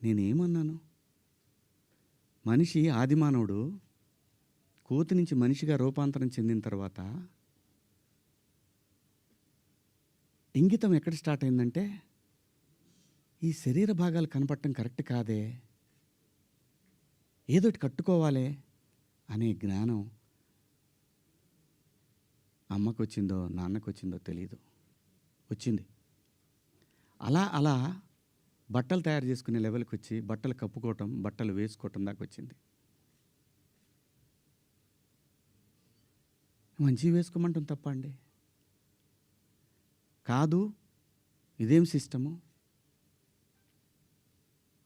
నేనేమన్నాను? మనిషి ఆదిమానవుడు కోతి నుంచి మనిషిగా రూపాంతరం చెందిన తర్వాత ఇంగితం ఎక్కడ స్టార్ట్ అయిందంటే, ఈ శరీర భాగాలు కనపడటం కరెక్ట్ కాదే, ఏదోటి కట్టుకోవాలే అనే జ్ఞానం అమ్మకు వచ్చిందో నాన్నకు వచ్చిందో తెలీదు, వచ్చింది. అలా అలా బట్టలు తయారు చేసుకునే లెవెల్కి వచ్చి బట్టలు కప్పుకోవటం, బట్టలు వేసుకోవటం దాకా వచ్చింది. మంచివి వేసుకోమంటాం తప్ప అండి? కాదు, ఇదేం సిస్టము,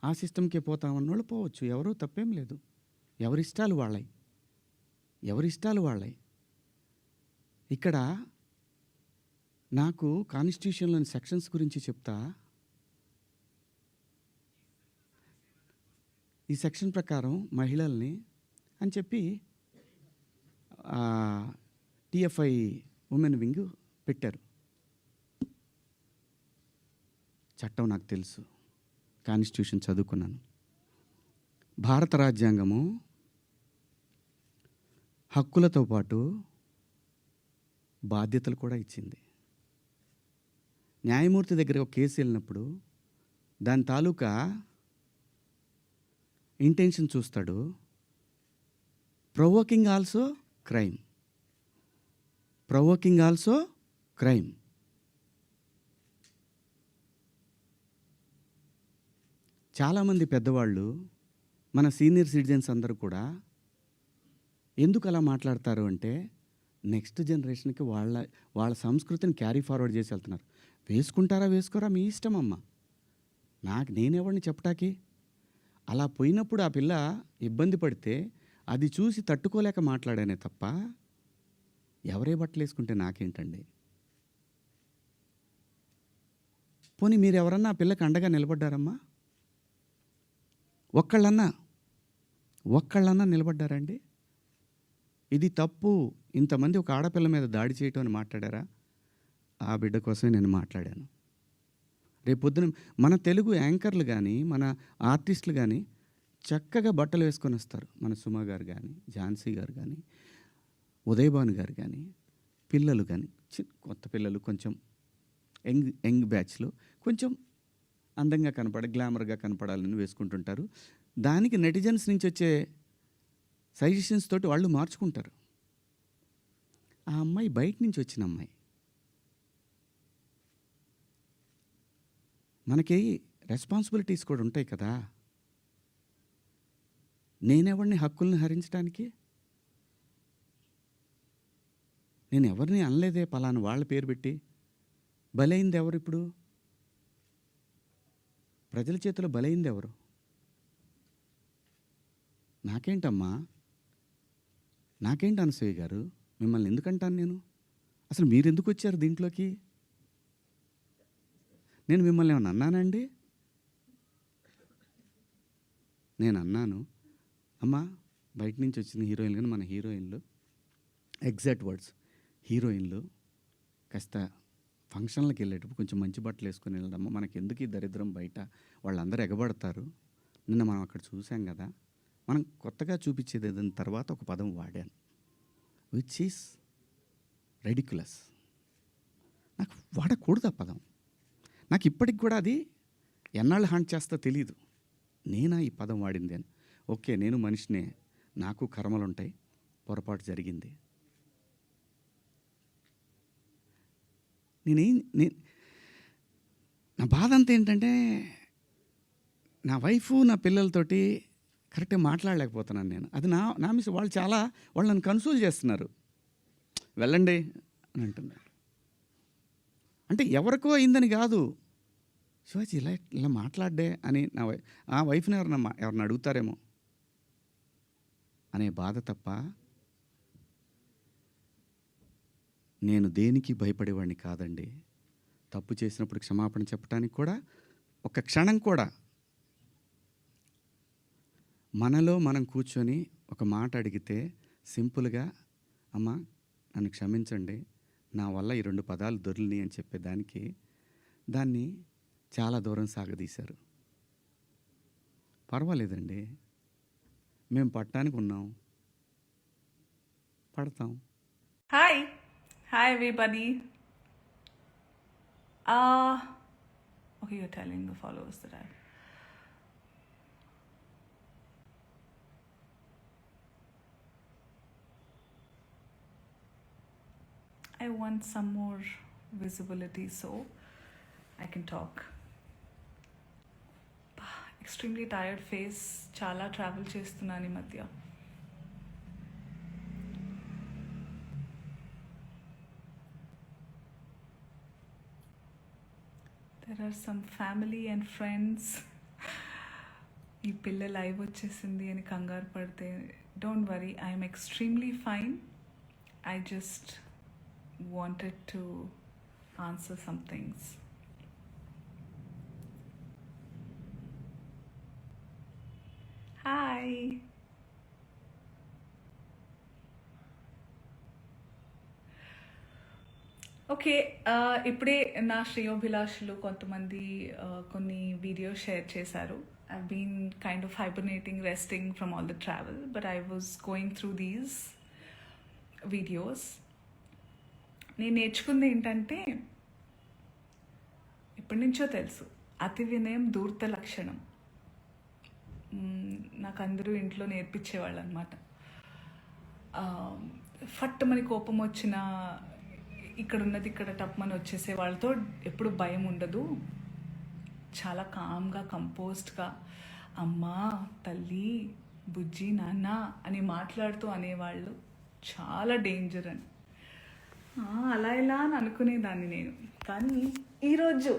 ఆ సిస్టమ్కే పోతామన్నోళ్ళు పోవచ్చు, ఎవరూ తప్పేం లేదు. ఎవరిష్టాలు వాళ్ళయి, ఎవరిష్టాలు వాళ్ళయి. ఇక్కడ నాకు కాన్స్టిట్యూషన్లోని సెక్షన్స్ గురించి చెప్తా. ఈ సెక్షన్ ప్రకారం మహిళల్ని అని చెప్పి టిఎఫ్ఐ ఉమెన్ వింగ్ పెట్టారు. చట్టం నాకు తెలుసు, కాన్స్టిట్యూషన్ చదువుకున్నాను. భారత రాజ్యాంగము హక్కులతో పాటు బాధ్యతలు కూడా ఇచ్చింది. న్యాయమూర్తి దగ్గర ఒక కేసు వెళ్ళినప్పుడు దాని తాలూకా ఇంటెన్షన్ చూస్తాడు. Provoking also crime, provoking also crime. చాలామంది పెద్దవాళ్ళు, మన సీనియర్ సిటిజన్స్ అందరూ కూడా ఎందుకు అలా మాట్లాడతారు అంటే, నెక్స్ట్ జనరేషన్కి వాళ్ళ సంస్కృతిని క్యారీ ఫార్వర్డ్ చేసి వెళ్తున్నారు. వేసుకుంటారా వేసుకోరా మీ ఇష్టం అమ్మ, నేనెవరిని చెప్పటానికి. అలా పోయినప్పుడు ఆ పిల్ల ఇబ్బంది పడితే అది చూసి తట్టుకోలేక మాట్లాడానే తప్ప, ఎవరే బట్టలు వేసుకుంటే నాకేంటండి? పోనీ మీరు ఎవరన్నా ఆ పిల్లకి అండగా నిలబడ్డారమ్మా? ఒక్కళ్ళన్నా నిలబడ్డారండి? ఇది తప్పు, ఇంతమంది ఒక ఆడపిల్ల మీద దాడి చేయటం అని మాట్లాడారా? ఆ బిడ్డ కోసమే నేను మాట్లాడాను. రేపొద్దున మన తెలుగు యాంకర్లు కానీ, మన ఆర్టిస్టులు కానీ చక్కగా బట్టలు వేసుకొని వస్తారు. మన సుమ గారు కానీ, ఝాన్సీ గారు కానీ, ఉదయభాను గారు కానీ, పిల్లలు కానీ, కొత్త పిల్లలు కొంచెం యంగ్ బ్యాచ్లో కొంచెం అందంగా గ్లామర్గా కనపడాలని వేసుకుంటుంటారు. దానికి నెటిజన్స్ నుంచి వచ్చే సజెషన్స్ తోటి వాళ్ళు మార్చుకుంటారు. ఆ అమ్మాయి బయట నుంచి వచ్చిన అమ్మాయి. మనకి రెస్పాన్సిబిలిటీస్ కూడా ఉంటాయి కదా. నేనెవరిని హక్కుల్ని హరించడానికి? నేను ఎవరిని అనలేదే పలానా వాళ్ళ పేరు పెట్టి. బలైంది ఎవరు? ఇప్పుడు ప్రజల చేతిలో బలైంది ఎవరు? నాకేంటమ్మా, నాకేంటి అనసూయ గారు, మిమ్మల్ని ఎందుకంటాను నేను? అసలు మీరు ఎందుకు వచ్చారు దీంట్లోకి? నేను మిమ్మల్ని ఏమన్నా అన్నానండి? నేను అన్నాను, అమ్మా బయట నుంచి వచ్చిన హీరోయిన్లు కానీ మన హీరోయిన్లు, ఎగ్జాక్ట్ వర్డ్స్, హీరోయిన్లు కాస్త ఫంక్షన్లకు వెళ్ళేటప్పుడు కొంచెం మంచి బట్టలు వేసుకొని వెళ్ళడమ్మా, మనకి ఎందుకు ఈ దరిద్రం, బయట వాళ్ళందరూ ఎగబడతారు. నిన్న మనం అక్కడ చూసాం కదా. మనం కొత్తగా చూపించేది ఏదైనా తర్వాత ఒక పదం వాడాను, విచ్ ఈస్ రెడిక్యులస్. నాకు వాడకూడదు ఆ పదం. నాకు ఇప్పటికి కూడా అది ఎన్నాళ్ళు హాంట్ చేస్తా తెలీదు. నేనా ఈ పదం వాడింది అని. ఓకే, నేను మనిషినే, నాకు కర్మలు ఉంటాయి, పొరపాటు జరిగింది. నా బాధ అంతా ఏంటంటే, నా వైఫ్ నా పిల్లలతోటి కరెక్ట్గా మాట్లాడలేకపోతున్నాను నేను. అది నా మిస్. వాళ్ళు నన్ను కన్సోల్ చేస్తున్నారు, వెళ్ళండి అని అంటున్నారు. అంటే ఎవరికో అయిందని కాదు, శివాజీ ఇలా మాట్లాడ్డే అని ఆ వైఫ్ని ఎవరిని అడుగుతారేమో అనే బాధ తప్ప నేను దేనికి భయపడేవాడిని కాదండి. తప్పు చేసినప్పుడు క్షమాపణ చెప్పడానికి కూడా ఒక క్షణం కూడా మనలో మనం కూర్చొని ఒక మాట అడిగితే సింపుల్గా, అమ్మ నన్ను క్షమించండి, నా వల్ల ఈ 2 పదాలు దొరికినాయి అని చెప్పేదానికి దాన్ని చాలా దూరం సాగదీశారు. పర్వాలేదండి. మేము పడటానికి ఉన్నాం. పడతాం. Hi. Hi, everybody. Uh, okay, you're telling the followers that I want some more visibility so I can talk. Extremely tired face. Chala travel చేస్తున్నాను ఈ మధ్య. There are some family and friends. ఈ పిల్ల లైవ్ వచ్చేసింది అని కంగారు పడితే don't worry, I'm extremely fine. I just wanted to answer some things. Hi. Okay, ఇప్పుడే నా శ్రేయోభిలాషులు కొంతమంది కొన్ని వీడియోస్ షేర్ చేశారు. I been kind of hibernating, resting from all the travel, but I was going through these videos. నేను నేర్చుకుంది ఏంటంటే, ఎప్పటి నుంచో తెలుసు, అతి వినయం ధూర్త లక్షణం. నాకు అందరూ ఇంట్లో నేర్పించేవాళ్ళు అనమాట. ఫట్టుమని కోపం వచ్చిన ఇక్కడ ఉన్నది ఇక్కడ టప్మని వచ్చేసే వాళ్ళతో ఎప్పుడు భయం ఉండదు. చాలా కామ్గా, కంపోజ్డ్గా అమ్మా, తల్లి, బుజ్జి, నాన్న అని మాట్లాడుతూ అనేవాళ్ళు చాలా డేంజర్ అని. అలా ఇలా అని అనుకునేదాన్ని నేను. కానీ ఈరోజు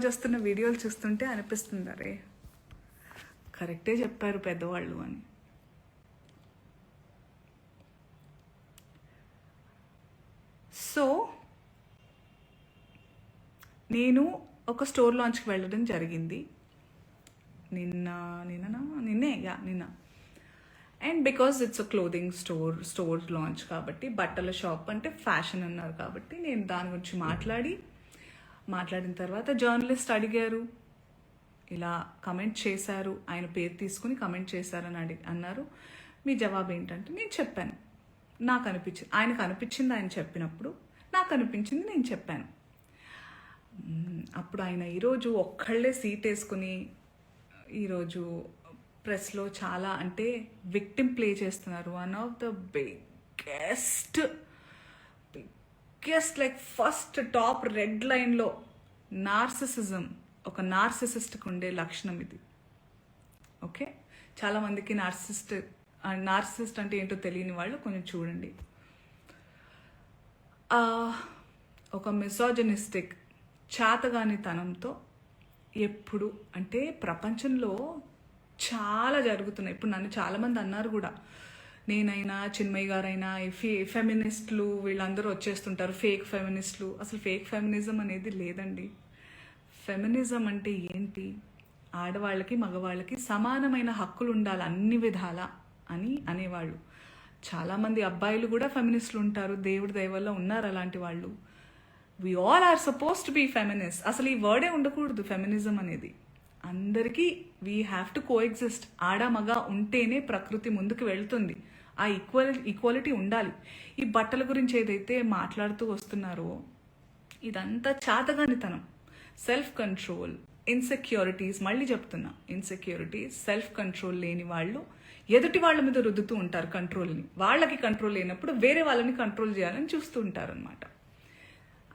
వస్తున్న వీడియోలు చూస్తుంటే అనిపిస్తుంది, అరే కరెక్టే చెప్పారు పెద్దవాళ్ళు అని. సో నేను ఒక స్టోర్ లాంచ్కి వెళ్ళడం జరిగింది నిన్న. And because it's a clothing store launch కాబట్టి, బట్టల షాప్ అంటే ఫ్యాషన్ అన్నారు కాబట్టి, నేను దాని గురించి మాట్లాడిన తర్వాత జర్నలిస్ట్ అడిగారు, ఇలా కమెంట్ చేశారు, ఆయన పేరు తీసుకుని కమెంట్ చేశారని అన్నారు. మీ జవాబు ఏంటంటే నేను చెప్పాను, నాకు అనిపించింది. ఆయనకు అనిపించింది ఆయన చెప్పినప్పుడు, నాకు అనిపించింది నేను చెప్పాను. అప్పుడు ఆయన ఈరోజు ఒక్కళ్ళే సీట్ వేసుకుని ఈరోజు ప్రెస్లో చాలా అంటే విక్టిమ్ ప్లే చేస్తున్నారు. One of the biggest like first top red లైన్లో నార్సిసిజం, ఒక నార్సిసిస్ట్కి ఉండే లక్షణం ఇది. ఓకే, చాలామందికి నార్సిసిస్ట్ అంటే ఏంటో తెలియని వాళ్ళు కొంచెం చూడండి. ఒక మిసోజనిస్టిక్ చాతగానితనంతో ఎప్పుడు అంటే ప్రపంచంలో చాలా జరుగుతున్నాయి. ఇప్పుడు నన్ను చాలామంది అన్నారు కూడా, నేనైనా చిన్మయ్య గారైనా ఫెమినిస్టులు వీళ్ళందరూ వచ్చేస్తుంటారు, ఫేక్ ఫెమినిస్టులు. అసలు ఫేక్ ఫెమినిజం అనేది లేదండి. ఫెమినిజం అంటే ఏంటి? ఆడవాళ్ళకి మగవాళ్ళకి సమానమైన హక్కులు ఉండాలి అన్ని విధాల అని అనేవాళ్ళు. చాలామంది అబ్బాయిలు కూడా ఫెమినిస్టులు ఉంటారు, దేవుడి దయ వల్ల ఉన్నారు అలాంటి వాళ్ళు. We all are suppose to be feminist. అసలు ఈ వర్డే ఉండకూడదు ఫెమినిజం అనేది. అందరికీ వీ హ్యావ్ టు కోఎగ్జిస్ట్. ఆడ మగ ఉంటేనే ప్రకృతి ముందుకు వెళ్తుంది. ఆ ఈక్వాలిటీ ఉండాలి. ఈ బట్టల గురించి ఏదైతే మాట్లాడుతూ వస్తున్నారో ఇదంతా చాతగానితనం, సెల్ఫ్ కంట్రోల్, ఇన్సెక్యూరిటీస్. మళ్ళీ చెప్తున్నా, ఇన్సెక్యూరిటీస్, సెల్ఫ్ కంట్రోల్ లేని వాళ్ళు ఎదుటి వాళ్ళ మీద రుద్దుతూ ఉంటారు కంట్రోల్ని. వాళ్ళకి కంట్రోల్ లేనప్పుడు వేరే వాళ్ళని కంట్రోల్ చేయాలని చూస్తూ ఉంటారు అనమాట.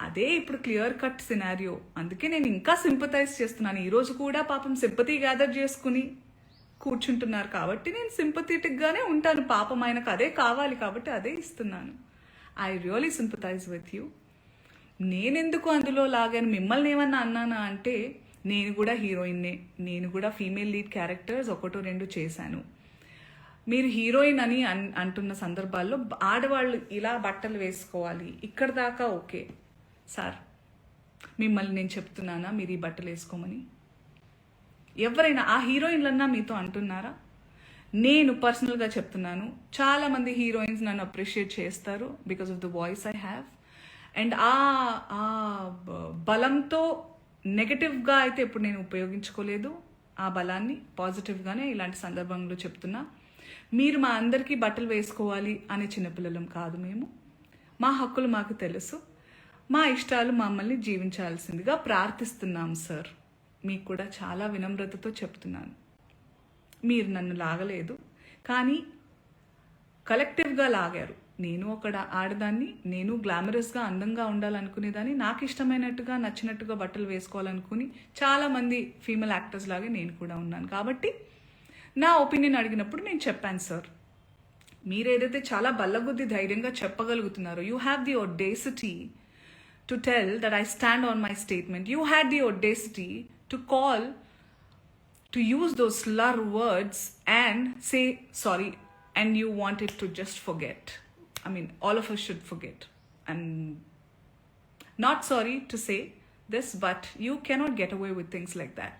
అదే ఇప్పుడు క్లియర్ కట్ సినారియో. అందుకే నేను ఇంకా సింపథైజ్ చేస్తున్నాను. ఈరోజు కూడా పాపం సింపతి గ్యాదర్ చేసుకుని కూర్చుంటున్నారు కాబట్టి నేను సింపథెటిక్గానే ఉంటాను. పాపం ఆయనకు అదే కావాలి కాబట్టి అదే ఇస్తున్నాను. I really sympathise with you. నేనెందుకు అందులో లాగాను, మిమ్మల్ని ఏమన్నా అన్నానా అంటే, నేను కూడా హీరోయిన్నే, నేను కూడా ఫీమేల్ లీడ్ క్యారెక్టర్స్ 1-2 చేశాను. మీరు హీరోయిన్ అని అంటున్న సందర్భాల్లో ఆడవాళ్ళు ఇలా బట్టలు వేసుకోవాలి, ఇక్కడ దాకా ఓకే సార్. మిమ్మల్ని నేను చెప్తున్నానా మీరు ఈ బట్టలు వేసుకోమని? ఎవరైనా ఆ హీరోయిన్లన్నా మీతో అంటున్నారా? నేను పర్సనల్గా చెప్తున్నాను, చాలామంది హీరోయిన్స్ నన్ను అప్రిషియేట్ చేస్తారు because of the voice I have. And ఆ బలంతో నెగటివ్గా అయితే ఎప్పుడు నేను ఉపయోగించుకోలేదు. ఆ బలాన్ని పాజిటివ్గానే ఇలాంటి సందర్భంలో చెప్తున్నా. మీరు మా అందరికీ బట్టలు వేసుకోవాలి అనే చిన్నపిల్లలం కాదు మేము. మా హక్కులు మాకు తెలుసు. మా ఇష్టాలు మమ్మల్ని జీవించాల్సిందిగా ప్రార్థిస్తున్నాం సార్. మీకు కూడా చాలా వినమ్రతతో చెప్తున్నాను. మీరు నన్ను లాగలేదు, కానీ కలెక్టివ్గా లాగారు. నేను ఒక ఆడదాన్ని, నేను గ్లామరస్గా అందంగా ఉండాలనుకునేదాన్ని, నాకు ఇష్టమైనట్టుగా నచ్చినట్టుగా బట్టలు వేసుకోవాలనుకుని చాలామంది ఫీమేల్ యాక్టర్స్ లాగే నేను కూడా ఉన్నాను. కాబట్టి నా ఒపీనియన్ అడిగినప్పుడు నేను చెప్పాను సార్. మీరు ఏదైతే చాలా బల్లగుద్ది ధైర్యంగా చెప్పగలుగుతున్నారో, you have the audacity to tell that I stand on my statement. You had the audacity to call, to use those slur words and say sorry, and you wanted to just forget. I mean, all of us should forget. I'm not sorry to say this, but you cannot get away with things like that.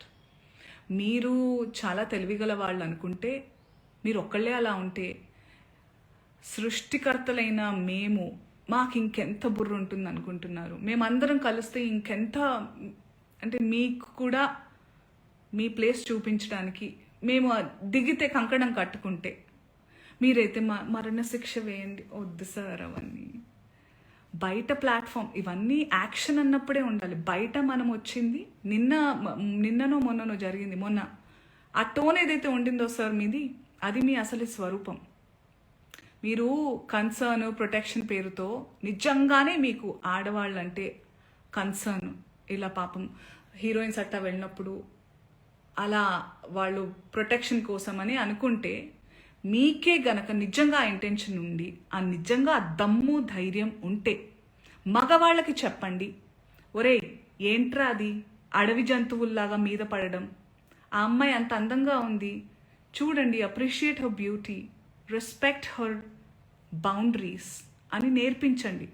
మీరు చాలా తెలివిగల వాళ్ళు అనుకుంటే, మీరు ఒక్కళ్ళే అలా ఉంటే, సృష్టికర్తలైన మేము మాకు ఇంకెంత బుర్ర ఉంటుంది అనుకుంటున్నారు? మేమందరం కలిస్తే ఇంకెంత, అంటే మీకు కూడా మీ ప్లేస్ చూపించడానికి మేము దిగితే కంకణం కట్టుకుంటే, మీరైతే మరణశిక్ష వేయండి. వద్దు సార్ అవన్నీ. బయట ప్లాట్ఫామ్ ఇవన్నీ యాక్షన్ అన్నప్పుడే ఉండాలి. బయట మనం వచ్చింది నిన్ననో మొన్ననో జరిగింది. మొన్న ఆ టోన్ ఏదైతే ఉండిందో సార్ మీది, అది మీ అసలు స్వరూపం. మీరు కన్సర్న్, ప్రొటెక్షన్ పేరుతో నిజంగానే మీకు ఆడవాళ్ళంటే కన్సర్న్, ఇలా పాపం హీరోయిన్స్ అట్టా వెళ్ళినప్పుడు అలా వాళ్ళు ప్రొటెక్షన్ కోసం అని అనుకుంటే, మీకే గనక నిజంగా ఇంటెన్షన్ ఉండి, ఆ నిజంగా దమ్ము ధైర్యం ఉంటే మగవాళ్ళకి చెప్పండి, ఒరేయ్ ఏంట్రా అది అడవి జంతువుల్లాగా మీద పడడం, ఆ అమ్మాయి అంత అందంగా ఉంది చూడండి, appreciate her beauty, respect her boundaries అని నేర్పించండి.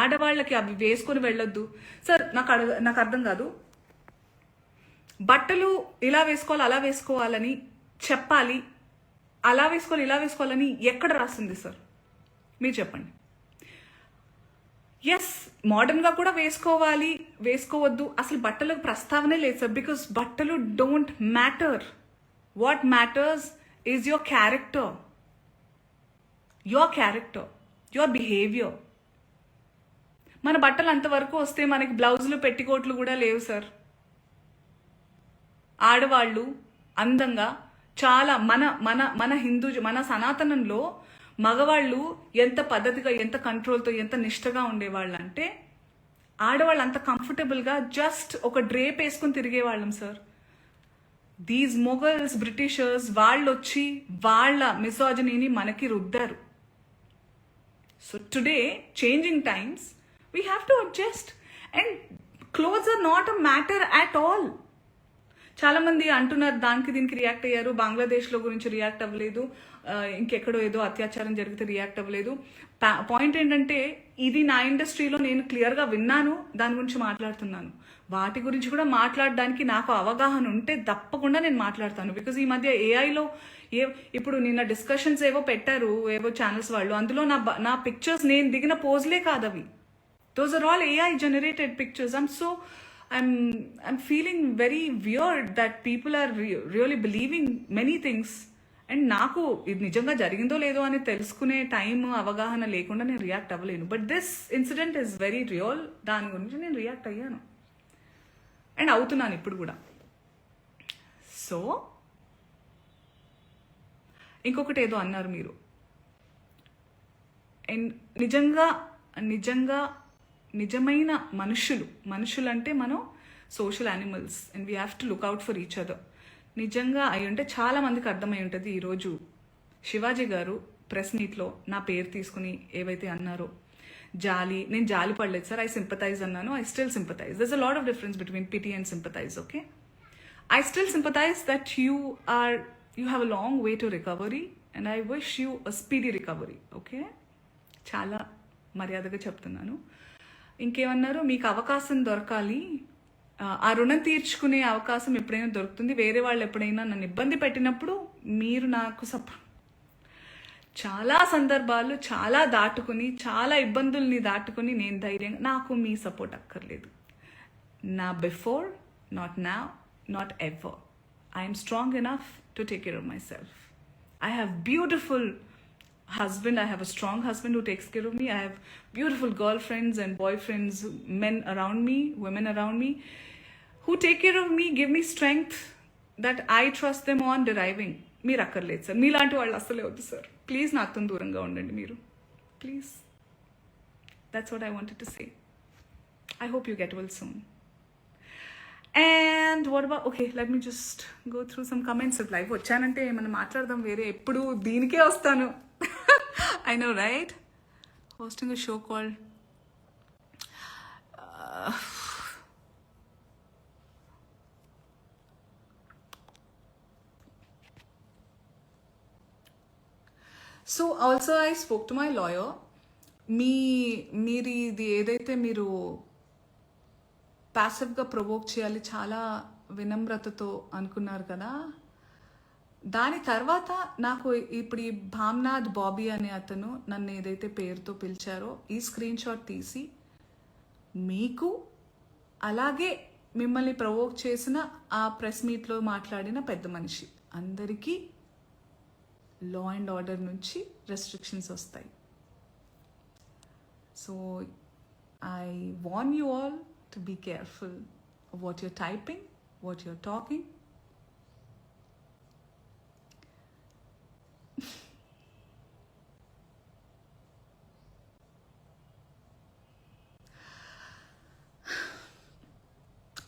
ఆడవాళ్ళకి అవి వేసుకొని వెళ్ళొద్దు సార్. నాకు అర్థం కాదు, బట్టలు ఇలా వేసుకోవాలి అలా వేసుకోవాలని చెప్పాలి, అలా వేసుకోవాలి ఇలా వేసుకోవాలని ఎక్కడ రాస్తుంది సార్? మీరు చెప్పండి. ఎస్, మోడర్న్గా కూడా వేసుకోవాలి, వేసుకోవద్దు, అసలు బట్టలకు ప్రస్తావనే లేదు సార్. బికాస్ బట్టలు don't matter. What matters is your character, your behaviour. మన బట్టలు అంతవరకు వస్తే మనకి బ్లౌజులు పెట్టికోట్లు కూడా లేవు సార్. ఆడవాళ్ళు అందంగా చాలా మన మన మన మన సనాతనంలో మగవాళ్ళు ఎంత పద్ధతిగా, ఎంత కంట్రోల్తో, ఎంత నిష్టగా ఉండేవాళ్ళు అంటే, ఆడవాళ్ళు అంత కంఫర్టబుల్గా జస్ట్ ఒక డ్రేప్ వేసుకొని తిరిగేవాళ్ళం సార్. దీస్ మొఘల్స్, బ్రిటిషర్స్ వాళ్ళు వచ్చి వాళ్ళ మిసాజినీని మనకి రుద్దారు. So today changing times, we have to adjust, and clothes are not a matter at all. చాలామంది అంటున్నారు దానికి దీనికి రియాక్ట్ అయ్యారు, బంగ్లాదేశ్లో గురించి రియాక్ట్ అవ్వలేదు, ఇంకెక్కడో ఏదో అత్యాచారం జరిగితే రియాక్ట్ అవ్వలేదు. పాయింట్ ఏంటంటే, ఇది నా ఇండస్ట్రీలో నేను క్లియర్గా విన్నాను, దాని గురించి మాట్లాడుతున్నాను. వాటి గురించి కూడా మాట్లాడడానికి నాకు అవగాహన ఉంటే తప్పకుండా నేను మాట్లాడతాను. బికాజ్ ఈ మధ్య ఏఐలో ఇప్పుడు నిన్న డిస్కషన్స్ ఏవో పెట్టారు ఏవో ఛానల్స్ వాళ్ళు, అందులో నా పిక్చర్స్ నేను దిగిన పోజ్లే కాదు అవి. Those are all AI generated pictures. I'm feeling very weird that people are really believing many things. And నాకు ఇది నిజంగా జరిగిందో లేదో అని తెలుసుకునే టైం, అవగాహన లేకుండా నేను రియాక్ట్ అవ్వలేను. But this incident is very real. దాని గురించి నేను రియాక్ట్ అయ్యాను అండ్ అవుతున్నాను ఇప్పుడు కూడా. సో ఇంకొకటి ఏదో అన్నారు మీరు, అండ్ నిజమైన మనుషులు అంటే మనం social animals, and we have to look out for each other. నిజంగా అయి ఉంటే చాలా మందికి అర్థమై ఉంటుంది. ఈరోజు శివాజీ గారు ప్రెస్ మీట్లో నా పేరు తీసుకుని ఏవైతే అన్నారో, నేను జాలి పడలేదు సార్, ఐ సింపథైజ్ అన్నాను. I still sympathise. దర్స్ a lot of difference between pity and sympathise. Okay, I still sympathise that you have a long way to recovery, and I wish you a speedy recovery. Okay, చాలా మర్యాదగా చెప్తున్నాను. ఇంకేమన్నారు, మీకు అవకాశం దొరకాలి, ఆ రుణం తీర్చుకునే అవకాశం ఎప్పుడైనా దొరుకుతుంది, వేరే వాళ్ళు ఎప్పుడైనా నన్ను ఇబ్బంది పెట్టినప్పుడు మీరు నాకు చాలా సందర్భాలు చాలా దాటుకుని, చాలా ఇబ్బందుల్ని దాటుకుని నేను ధైర్యంగా, నాకు మీ సపోర్ట్ అక్కర్లేదు. నా before, not now, not ever. I am strong enough to take care of myself. I have beautiful husband. I have a strong husband who takes care of me. I have beautiful girlfriends and boyfriends, men around me, women around me, who take care of me, give me strength that I trust them on deriving. మీరు అక్కర్లేదు sir, మీలాంటి వాళ్ళు అస్సలే వద్దు sir. Please నాతో దూరంగా ఉండండి మీరు, please. That's what I wanted to say. I hope you get well soon. And what about, okay, let me just go through some comments. Live వచ్చానంటే ఏమైనా మాట్లాడదాం, వేరే ఎప్పుడు దీనికే వస్తాను. I know, right? Hosting a show called so also I spoke to my lawyer. మీరు ఇది ఏదైతే మీరు ప్యాసివ్గా ప్రొవోక్ చేయాలి చాలా వినమ్రతతో అనుకున్నారు కదా, దాని తర్వాత నాకు ఇప్పుడు ఈ భామ్నాథ్ బాబీ అనే అతను నన్ను ఏదైతే పేరుతో పిలిచారో ఈ స్క్రీన్ షాట్ తీసి మీకు అలాగే మిమ్మల్ని ప్రొవోక్ చేసిన ఆ ప్రెస్ మీట్లో మాట్లాడిన పెద్ద మనిషి అందరికీ లా అండ్ ఆర్డర్ నుంచి రెస్ట్రిక్షన్స్ వస్తాయి. So I warn you all to be careful of what you're typing, what you're talking.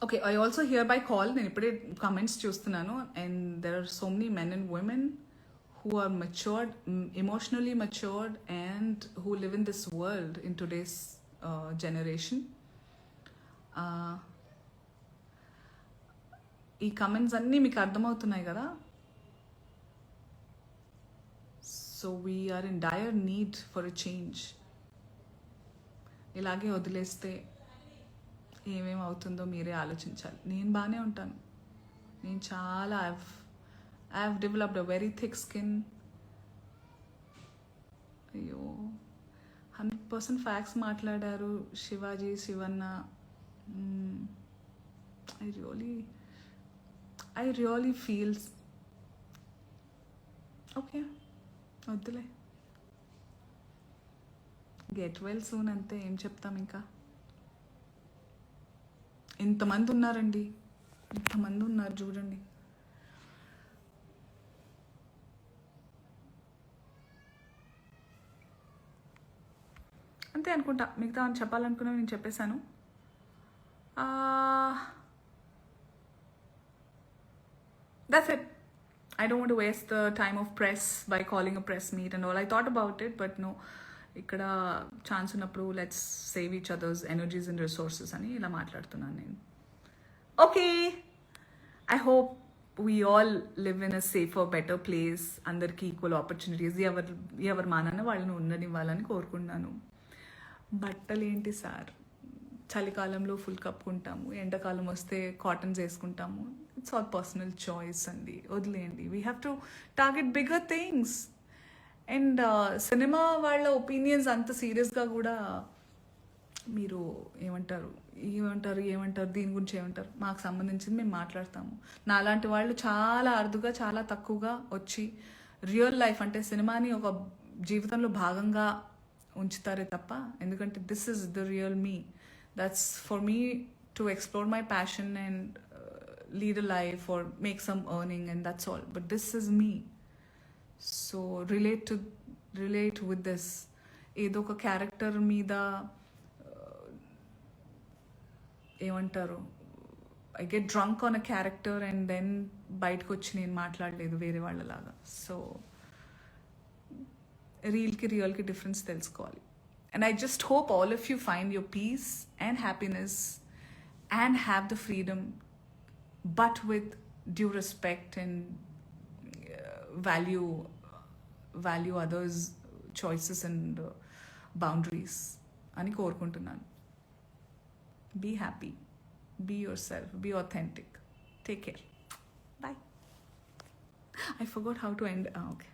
Okay, I also hereby call, నేను ఇప్పుడే కమెంట్స్ చూస్తున్నాను, and there are so many men and women who are matured, emotionally matured, and who live in this world in today's generation. ఈ comments అన్నీ మీకు అర్థమవుతున్నాయి కదా. So we're in dire need for a change. ఇలాగే వదిలేస్తే ఏమేమి అవుతుందో మీరే ఆలోచించాలి. నేను బాగానే ఉంటాను, నేను చాలా I have developed a very thick skin. అయ్యో 100% ఫ్యాక్ట్స్ మాట్లాడారు Shivaji, Shivanna. I really feel okay, వద్దులే, గెట్ వెల్ సూన్ అంతే. ఏం చెప్తాం ఇంకా. ఇంతమంది ఉన్నారండి, ఇంతమంది ఉన్నారు చూడండి. అంతే అనుకుంటా, మిగతా అని చెప్పాలనుకున్నా నేను చెప్పేశాను. That's it. I don't want to waste the time of press by calling a press meet and all. I thought about it, but no. ఇక్కడ ఛాన్స్ ఉన్నప్పుడు let's save each others energies and resources అని ఇలా మాట్లాడుతున్నాను నేను. Okay, I hope we all live in a safer better place. అందరికీ equal opportunities ఎవరు మానన్న వాళ్ళని ఉండనివ్వాలని కోరుకుంటున్నాను. బట్టలు ఏంటి సార్, చలికాలంలో ఫుల్ కప్పుకుంటాము, ఎండాకాలం వస్తే కాటన్స్ వేసుకుంటాము. ఇట్స్ ఆల్ పర్సనల్ చాయిస్ అండి, వదిలేయండి. We have to target bigger things. And cinema వాళ్ళ ఒపీనియన్స్ అంత సీరియస్గా కూడా మీరు ఏమంటారు దీని గురించి ఏమంటారు, మాకు సంబంధించింది మేము మాట్లాడతాము. నాలాంటి వాళ్ళు చాలా అరుదుగా, చాలా తక్కువగా వచ్చి రియల్ లైఫ్ అంటే సినిమాని ఒక జీవితంలో భాగంగా ఉంచుతారే తప్ప, ఎందుకంటే this is the real me. That's for me to explore my passion and lead a life or make some earning, and that's all. But this is me. So relate with this. ఏదో ఒక character మీద ఏమంటారు, I get drunk on a character and then బయటకు వచ్చి నేను మాట్లాడలేదు వేరే వాళ్ళలాగా. సో రియల్కి డిఫరెన్స్ తెలుసుకోవాలి. And I just hope all of you find your peace and happiness and have the freedom, but with due respect and value others' choices and boundaries. Ani korukuntunnanu. Be happy, be yourself, be authentic. Take care. Bye. I forgot how to end. Okay.